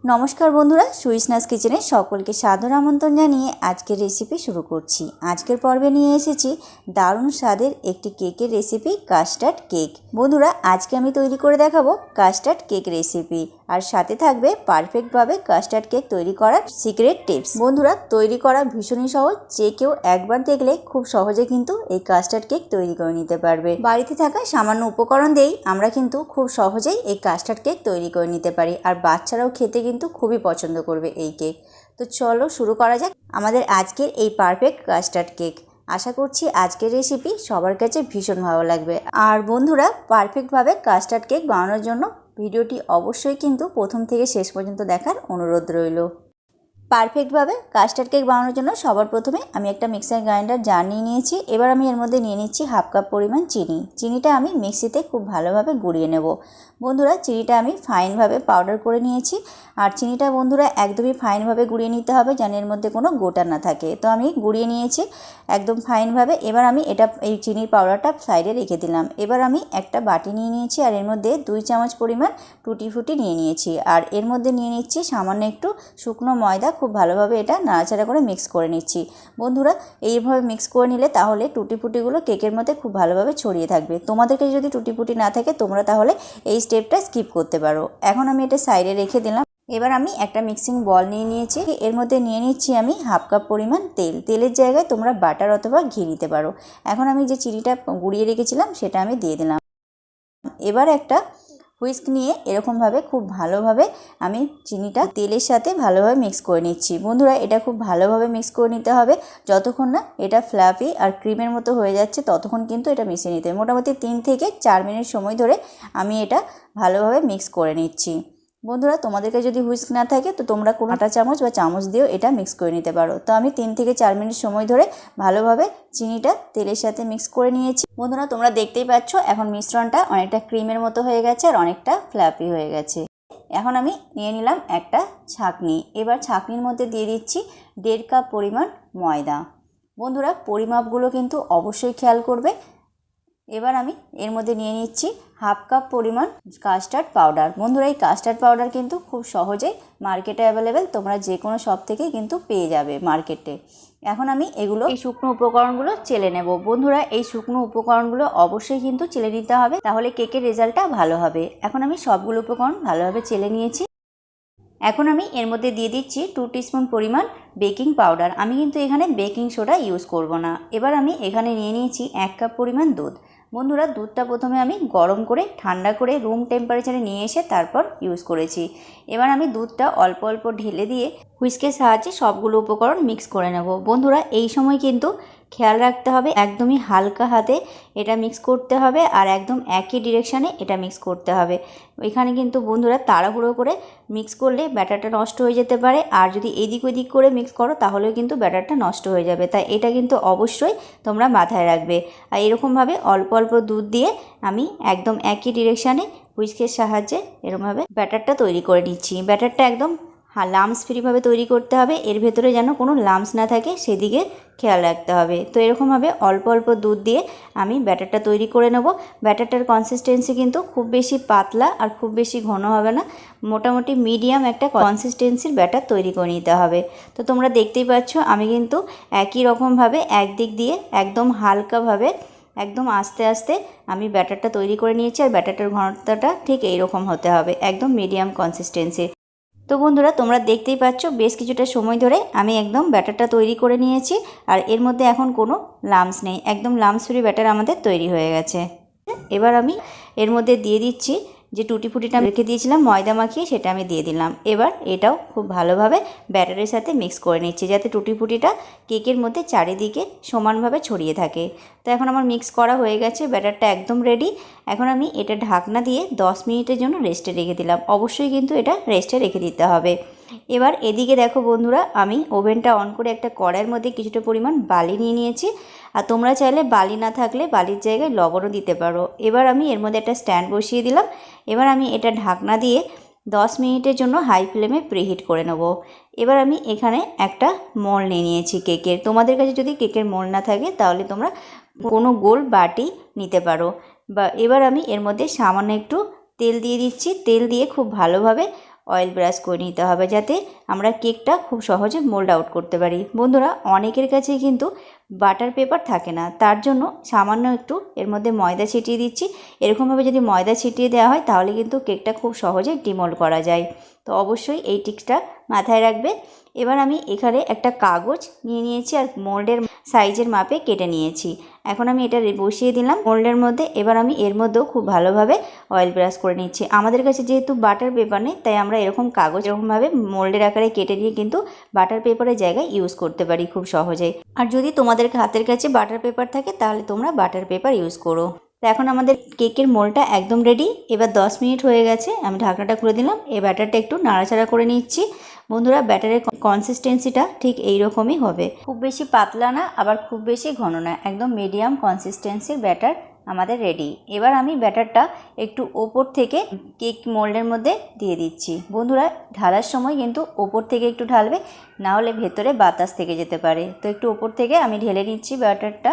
নমস্কার বন্ধুরা, সুইসনাস কিচেনে সকলকে সাদর আমন্ত্রণ জানিয়ে আজকের রেসিপি শুরু করছি। আজকের পর্বে নিয়ে এসেছি দারুণ স্বাদের একটি কেকের রেসিপি, কাস্টার্ড কেক। বন্ধুরা, আজকে আমি তৈরি করে দেখাবো কাস্টার্ড কেক রেসিপি, আর সাথে থাকবে পারফেক্টভাবে কাস্টার্ড কেক তৈরি করার সিক্রেট টিপস। বন্ধুরা, তৈরি করা ভীষণই সহজ, যে কেউ একবার দেখলে খুব সহজে কিন্তু এই কাস্টার্ড কেক তৈরি করে নিতে পারবে। বাড়িতে থাকা সামান্য উপকরণ দিয়েই আমরা কিন্তু খুব সহজেই এই কাস্টার্ড কেক তৈরি করে নিতে পারি, আর বাচ্চারাও খেতে কিন্তু খুবই পছন্দ করবে এই কেক। তো চলো শুরু করা যাক আমাদের আজকের এই পারফেক্ট কাস্টার্ড কেক। আশা করছি আজকের রেসিপি সবার কাছে ভীষণ ভালো লাগবে। আর বন্ধুরা, পারফেক্টভাবে কাস্টার্ড কেক বানানোর জন্য ভিডিওটি অবশ্যই কিন্তু প্রথম থেকে শেষ পর্যন্ত দেখার অনুরোধ রইল। পারফেক্টভাবে কাস্টার্ড কেক বানানোর জন্য সবার প্রথমে আমি একটা মিক্সার গ্রাইন্ডার জার নিয়ে নিয়েছি। এবার আমি এর মধ্যে নিয়ে নিচ্ছি হাফ কাপ পরিমাণ চিনি। চিনিটা আমি মিক্সিতে খুব ভালোভাবে গুঁড়িয়ে নেব। বন্ধুরা, চিনিটা আমি ফাইনভাবে পাউডার করে নিয়েছি। আর চিনিটা বন্ধুরা একদমই ফাইনভাবে গুঁড়িয়ে নিতে হবে, যেন এর মধ্যে কোনো গোটা না থাকে। তো আমি গুঁড়িয়ে নিয়েছি একদম ফাইনভাবে। এবার আমি এই চিনির পাউডারটা সাইডে রেখে দিলাম। এবার আমি একটা বাটি নিয়ে নিয়েছি, আর এর মধ্যে 2 চামচ পরিমাণ টুটি ফুটি নিয়ে নিয়েছি। আর এর মধ্যে নিয়ে নিচ্ছি সামান্য একটু শুকনো ময়দা। খুব ভালোভাবে এটা নাড়াচাড়া করে মিক্স করে নিচ্ছি। বন্ধুরা, এইভাবে মিক্স করে নিলে তাহলে টুটি ফুটিগুলো কেকের মধ্যে খুব ভালোভাবে ছড়িয়ে থাকবে। তোমাদেরকে যদি টুটি ফুটি না থাকে তোমরা তাহলে এই স্টেপটা স্কিপ করতে পারো। এখন আমি এটা সাইডে রেখে দিলাম। এবার আমি একটা মিক্সিং বল নিয়ে নিয়েছি। এর মধ্যে নিয়ে নিচ্ছি আমি হাফ কাপ পরিমাণ তেল। তেলের জায়গায় তোমরা বাটার অথবা ঘি নিতে পারো। এখন আমি যে চিনিটা গুঁড়িয়ে রেখেছিলাম সেটা আমি দিয়ে দিলাম। এবার একটা হুইস্ক নিয়ে এরকমভাবে খুব ভালোভাবে আমি চিনিটা তেলের সাথে ভালোভাবে মিক্স করে নিচ্ছি। বন্ধুরা, এটা খুব ভালোভাবে মিক্স করে নিতে হবে। যতক্ষণ না এটা ফ্লাফি আর ক্রিমের মতো হয়ে যাচ্ছে ততক্ষণ কিন্তু এটা মিশিয়ে নিতে হবে। মোটামুটি 3 থেকে 4 মিনিট সময় ধরে আমি এটা ভালোভাবে মিক্স করে নিচ্ছি। বন্ধুরা, তোমাদেরকে যদি হুইস্ক না থাকে তো তোমরা কোনো আটা চামচ বা চামচ দিয়েও এটা মিক্স করে নিতে পারো। তো আমি 3 থেকে 4 মিনিট সময় ধরে ভালোভাবে চিনিটা তেলের সাথে মিক্স করে নিয়েছি। বন্ধুরা, তোমরা দেখতেই পাচ্ছ এখন মিশ্রণটা অনেকটা ক্রিমের মতো হয়ে গেছে আর অনেকটা ফ্ল্যাপি হয়ে গেছে। এখন আমি নিয়ে নিলাম একটা ছাঁকনি। এবার ছাঁকনির মধ্যে দিয়ে দিচ্ছি 1.5 কাপ পরিমাণ ময়দা। বন্ধুরা, পরিমাপগুলো কিন্তু অবশ্যই খেয়াল করবে। এবার আমি এর মধ্যে নিয়ে নিচ্ছি হাফ কাপ পরিমাণ কাস্টার্ড পাউডার। বন্ধুরা, এই কাস্টার্ড পাউডার কিন্তু খুব সহজেই মার্কেটে অ্যাভেলেবেল, তোমরা যে কোনো শপ থেকেই কিন্তু পেয়ে যাবে মার্কেটে। এখন আমি এই শুকনো উপকরণগুলো চেলে নেব। বন্ধুরা, এই শুকনো উপকরণগুলো অবশ্যই কিন্তু চেলে নিতে হবে, তাহলে কেকের রেজাল্টটা ভালো হবে। এখন আমি সবগুলো উপকরণ ভালোভাবে চেলে নিয়েছি। এখন আমি এর মধ্যে দিয়ে দিচ্ছি 2 টিস্পুন পরিমাণ বেকিং পাউডার। আমি কিন্তু এখানে বেকিং সোডা ইউজ করব না। এবার আমি এখানে নিয়ে নিয়েছি 1 কাপ পরিমাণ দুধ। বন্ধুরা, দুধটা প্রথমে আমি গরম করে ঠান্ডা করে রুম টেম্পারেচারে নিয়ে এসে তারপর ইউজ করেছি। এবার আমি দুধটা অল্প অল্প ঢেলে দিয়ে হুইস্কের সাহায্যে সবগুলো উপকরণ মিক্স করে নেব। বন্ধুরা, এই সময় কিন্তু খেয়াল রাখতে হবে একদমই হালকা হাতে এটা মিক্স করতে হবে, আর একদম একই ডিরেকশানে এটা মিক্স করতে হবে। এখানে কিন্তু বন্ধুরা তাড়াহুড়ো করে মিক্স করলে ব্যাটারটা নষ্ট হয়ে যেতে পারে, আর যদি এদিক ওদিক করে মিক্স করো তাহলেও কিন্তু ব্যাটারটা নষ্ট হয়ে যাবে। তাই এটা কিন্তু অবশ্যই তোমরা মাথায় রাখবে। আর এরকমভাবে অল্প অল্প দুধ দিয়ে আমি একদম একই ডিরেকশানে হুইস্কের সাহায্যে এরকমভাবে ব্যাটারটা তৈরি করে নিচ্ছি। ব্যাটারটা একদম লামস ফ্রিভাবে তৈরি করতে হবে, এর ভেতরে যেন কোনো লামস না থাকে সেদিকে খেয়াল রাখতে হবে। তো এরকমভাবে অল্প অল্প দুধ দিয়ে আমি ব্যাটারটা তৈরি করে নেব। ব্যাটারটার কনসিস্টেন্সি কিন্তু খুব বেশি পাতলা আর খুব বেশি ঘন হবে না, মোটামুটি মিডিয়াম একটা কনসিস্টেন্সির ব্যাটার তৈরি করে নিতে হবে। তো তোমরা দেখতেই পাচ্ছ আমি কিন্তু একই রকমভাবে একদিক দিয়ে একদম হালকাভাবে একদম আস্তে আস্তে আমি ব্যাটারটা তৈরি করে নিয়েছি। আর ব্যাটারটার ঘনত্বটা ঠিক এইরকম হতে হবে, একদম মিডিয়াম কনসিস্টেন্সির। তো বন্ধুরা, তোমরা দেখতেই পাচ্ছ বেশ কিছুটা সময় ধরে আমি একদম ব্যাটারটা তৈরি করে নিয়েছি, আর এর মধ্যে এখন কোনো লামস নেই, একদম লামস ফ্রি ব্যাটার আমাদের তৈরি হয়ে গেছে। এবার আমি এর মধ্যে দিয়ে দিচ্ছি যে টুটি ফুটিটা রেখে দিয়েছিলাম ময়দা মাখিয়ে, সেটা আমি দিয়ে দিলাম। এবার এটাও খুব ভালোভাবে ব্যাটারের সাথে মিক্স করে নিচ্ছি, যাতে টুটি ফুটিটা কেকের মধ্যে চারিদিকে সমানভাবে ছড়িয়ে থাকে। তো এখন আমার মিক্স করা হয়ে গেছে, ব্যাটারটা একদম রেডি। এখন আমি এটা ঢাকনা দিয়ে 10 মিনিটের জন্য রেস্টে রেখে দিলাম। অবশ্যই কিন্তু এটা রেস্টে রেখে দিতে হবে। এবার এদিকে দেখো বন্ধুরা, আমি ওভেনটা অন করে একটা কড়াইয়ের মধ্যে কিছুটা পরিমাণ বালি নিয়ে নিয়েছি। আর তোমরা চাইলে বালি না থাকলে বালির জায়গায় লবণও দিতে পারো। এবার আমি এর মধ্যে একটা স্ট্যান্ড বসিয়ে দিলাম। এবার আমি এটা ঢাকনা দিয়ে 10 মিনিটের জন্য হাই ফ্লেমে প্রিহিট করে নেব। এবার আমি এখানে একটা মোল্ড নিয়ে নিয়েছি কেকের। তোমাদের কাছে যদি কেকের মোল্ড না থাকে তাহলে তোমরা কোনো গোল বাটি নিতে পারো। বা এবার আমি এর মধ্যে সামান্য একটু তেল দিয়ে দিচ্ছি। তেল দিয়ে খুব ভালোভাবে অয়েল ব্রাশ করে নিতে হবে, যাতে আমরা কেকটা খুব সহজে মোল্ড আউট করতে পারি। বন্ধুরা, অনেকের কাছেই কিন্তু বাটার পেপার থাকে না, তার জন্য সামান্য একটু এর মধ্যে ময়দা ছিটিয়ে দিচ্ছি। এরকমভাবে যদি ময়দা ছিটিয়ে দেওয়া হয় তাহলে কিন্তু কেকটা খুব সহজে ডিমোল্ড করা যায়। তো অবশ্যই এই টিপসটা মাথায় রাখবে। এবার আমি এখানে একটা কাগজ নিয়ে নিয়েছি আর মোল্ডের সাইজের মাপে কেটে নিয়েছি। এখন আমি এটা বসিয়ে দিলাম মোল্ডের মধ্যে। এবার আমি এর মধ্যেও খুব ভালোভাবে অয়েল ব্রাশ করে নিচ্ছি। আমাদের কাছে যেহেতু বাটার পেপার নেই, তাই আমরা এরকম কাগজ এরকমভাবে মোল্ডের আকারে কেটে নিয়ে কিন্তু বাটার পেপারের জায়গায় ইউজ করতে পারি খুব সহজেই। আর যদি তোমাদের হাতের কাছে বাটার পেপার থাকে তাহলে তোমরা বাটার পেপার ইউজ করো। তো এখন আমাদের কেকের মোল্ডটা একদম রেডি। এবার 10 মিনিট হয়ে গেছে, আমি ঢাকনাটা খুলে দিলাম। এই ব্যাটারটা একটু নাড়াচাড়া করে নিচ্ছি। বন্ধুরা, ব্যাটারের কনসিস্টেন্সিটা ঠিক এই রকমই হবে, খুব বেশি পাতলা না আবার খুব বেশি ঘন না, একদম মিডিয়াম কনসিস্টেন্সির ব্যাটার আমাদের রেডি। এবার আমি ব্যাটারটা একটু ওপর থেকে কেক মোল্ডের মধ্যে দিয়ে দিচ্ছি। বন্ধুরা, ঢালার সময় কিন্তু ওপর থেকে একটু ঢালবে, না হলে ভেতরে বাতাস থেকে যেতে পারে। তো একটু ওপর থেকে আমি ঢেলে নিচ্ছি ব্যাটারটা।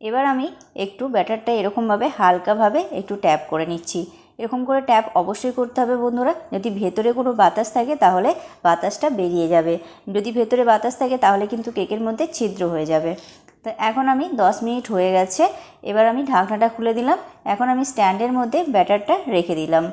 এবার আমি একটু ব্যাটারটা এরকমভাবে হালকাভাবে একটু ট্যাপ করে নিচ্ছি। এরকম করে ট্যাপ অবশ্যই করতে হবে বন্ধুরা। যদি ভেতরে কোনো বাতাস থাকে তাহলে বাতাসটা বেরিয়ে যাবে, যদি ভেতরে বাতাস থাকে তাহলে কিন্তু কেকের মধ্যে ছিদ্র হয়ে যাবে। তো এখন আমি 10 মিনিট হয়ে গেছে। এবার আমি ঢাকনাটা খুলে দিলাম। এখন আমি স্ট্যান্ডের মধ্যে ব্যাটারটা রেখে দিলাম।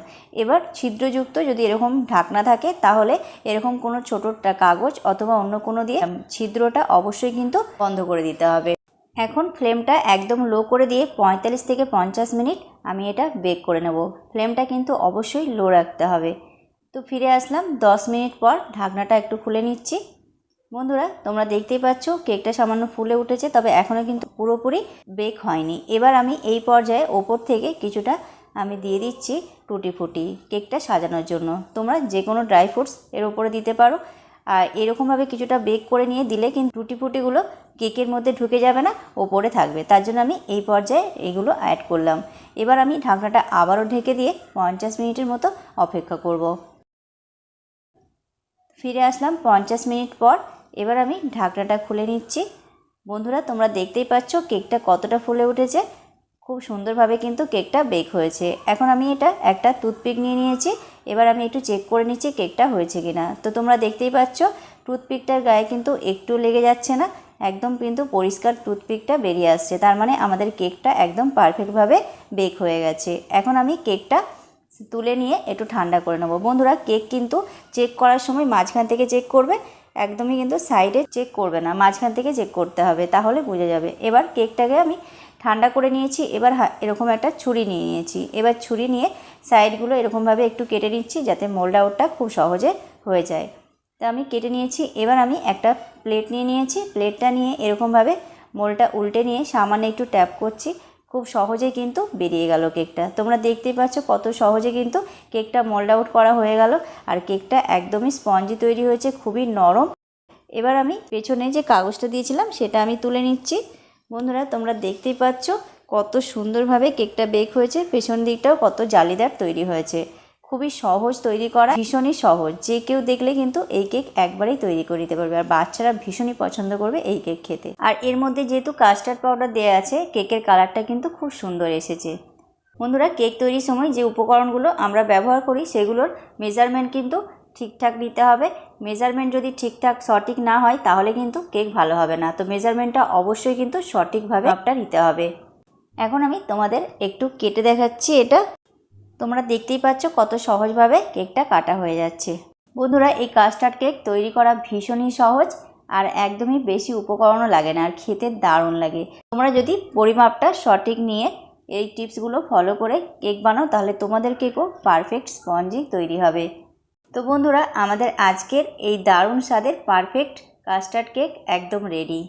এবার ছিদ্রযুক্ত যদি এরকম ঢাকনা থাকে তাহলে এরকম কোনো ছোটো কাগজ অথবা অন্য কোনো দিয়ে ছিদ্রটা অবশ্যই কিন্তু বন্ধ করে দিতে হবে। এখন ফ্লেমটা একদম লো করে দিয়ে 45 থেকে 50 মিনিট আমি এটা বেক করে নেব। ফ্লেমটা কিন্তু অবশ্যই লো রাখতে হবে। তো ফিরে আসলাম 10 মিনিট পর, ঢাকনাটা একটু খুলে নিচ্ছি। বন্ধুরা, তোমরা দেখতেই পাচ্ছ কেকটা সামান্য ফুলে উঠেছে, তবে এখনও কিন্তু পুরোপুরি বেক হয়নি। এবার আমি এই পর্যায়ে ওপর থেকে কিছুটা আমি দিয়ে দিচ্ছি টুটি ফুটি কেকটা সাজানোর জন্য। তোমরা যে কোনো ড্রাই ফ্রুটস এর ওপরে দিতে পারো। আর এরকমভাবে কিছুটা বেক করে নিয়ে দিলে কিন্তু টুটি ফুটিগুলো কেকের মধ্যে ঢুকে যাবে না, ওপরে থাকবে। তার জন্য আমি এই পর্যায়ে এগুলো অ্যাড করলাম। এবার আমি ঢাকনাটা আবারও ঢেকে দিয়ে 50 মিনিটের মতো অপেক্ষা করব। ফিরে আসলাম 50 মিনিট পর। এবার আমি ঢাকনাটা খুলে নিচ্ছি। বন্ধুরা, তোমরা দেখতেই পাচ্ছ কেকটা কতটা ফুলে উঠেছে। খুব সুন্দরভাবে কিন্তু কেকটা বেক হয়েছে। এখন আমি এটা একটা টুথপিক নিয়ে নিয়েছি। এবার আমি একটু চেক করে নিচ্ছি কেকটা হয়েছে কিনা। তো তোমরা দেখতেই পাচ্ছ টুথপিকটার গায়ে কিন্তু একটু লেগে যাচ্ছে না, একদম কিন্তু পরিষ্কার টুথপিকটা বেরিয়ে আসছে। তার মানে আমাদের কেকটা একদম পারফেক্টভাবে বেক হয়ে গেছে। এখন আমি কেকটা তুলে নিয়ে একটু ঠান্ডা করে নেব। বন্ধুরা, কেক কিন্তু চেক করার সময় মাঝখান থেকে চেক করবে, একদমই কিন্তু সাইডে চেক করবে না, মাঝখান থেকে চেক করতে হবে, তাহলে বুঝে যাবে। এবার কেকটাকে আমি ঠান্ডা করে নিয়েছি। এবার এরকম একটা ছুরি নিয়ে নিয়েছি। এবার ছুরি নিয়ে সাইডগুলো এরকমভাবে একটু কেটে নিচ্ছি, যাতে মোল্ড আউটটা খুব সহজে হয়ে যায়। তো আমি কেটে নিয়েছি। এবার আমি একটা প্লেট নিয়ে নিয়েছি। প্লেটটা নিয়ে এরকমভাবে মোল্ডটা উল্টে নিয়ে সামান্য একটু ট্যাপ করছি। খুব সহজেই কিন্তু বেরিয়ে গেল কেকটা। তোমরা দেখতেই পাচ্ছ কত সহজে কিন্তু কেকটা মোল্ড আউট করা হয়ে গেল। আর কেকটা একদমই স্পঞ্জি তৈরি হয়েছে, খুবই নরম। এবার আমি পেছনে যে কাগজটা দিয়েছিলাম সেটা আমি তুলে নিচ্ছি। বন্ধুরা, তোমরা দেখতেই পাচ্ছ কত সুন্দরভাবে কেকটা বেক হয়েছে, পেছন দিকটাও কত জালিদার তৈরি হয়েছে। খুবই সহজ তৈরি করা, ভীষণই সহজ। যে কেউ দেখলে কিন্তু এই কেক একবারেই তৈরি করে দিতে পারবে। আর বাচ্চারা ভীষণই পছন্দ করবে এই কেক খেতে। আর এর মধ্যে যেহেতু কাস্টার্ড পাউডার দেওয়া আছে, কেকের কালারটা কিন্তু খুব সুন্দর এসেছে। বন্ধুরা, কেক তৈরির সময় যে উপকরণগুলো আমরা ব্যবহার করি সেগুলোর মেজারমেন্ট কিন্তু ঠিকঠাক নিতে হবে। মেজারমেন্ট যদি ঠিকঠাক সঠিক না হয় তাহলে কিন্তু কেক ভালো হবে না। তো মেজারমেন্টটা অবশ্যই কিন্তু সঠিকভাবে মাপটা নিতে হবে। এখন আমি তোমাদের একটু কেটে দেখাচ্ছি। এটা তোমরা দেখতেই পাচ্ছ কত সহজভাবে কেকটা কাটা হয়ে যাচ্ছে। বন্ধুরা, এই কাস্টার্ড কেক তৈরি করা ভীষণই সহজ আর একদমই বেশি উপকরণও লাগে না, আর খেতে দারুণ লাগে। তোমরা যদি পরিমাপটা সঠিক নিয়ে এই টিপসগুলো ফলো করে কেক বানাও তাহলে তোমাদের কেকও পারফেক্ট স্পঞ্জি তৈরি হবে। তো বন্ধুরা, আমাদের আজকের এই দারুণ স্বাদের পারফেক্ট কাস্টার্ড কেক একদম রেডি।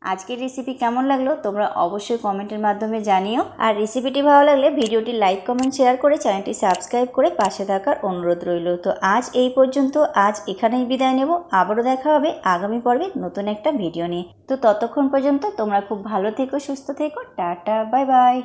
আজকের রেসিপি কেমন লাগলো তোমরা অবশ্যই কমেন্টের মাধ্যমে জানিও। আর রেসিপিটি ভালো লাগলে ভিডিওটি লাইক কমেন্ট শেয়ার করে চ্যানেলটি সাবস্ক্রাইব করে পাশে থাকার অনুরোধ রইল। তো আজ এই পর্যন্ত, আজ এখানেই বিদায় নেব। আবারও দেখা হবে আগামী পর্বে নতুন একটা ভিডিও নিয়ে। তো ততক্ষণ পর্যন্ত তোমরা খুব ভালো থেকো, সুস্থ থেকো। Tata, bye bye.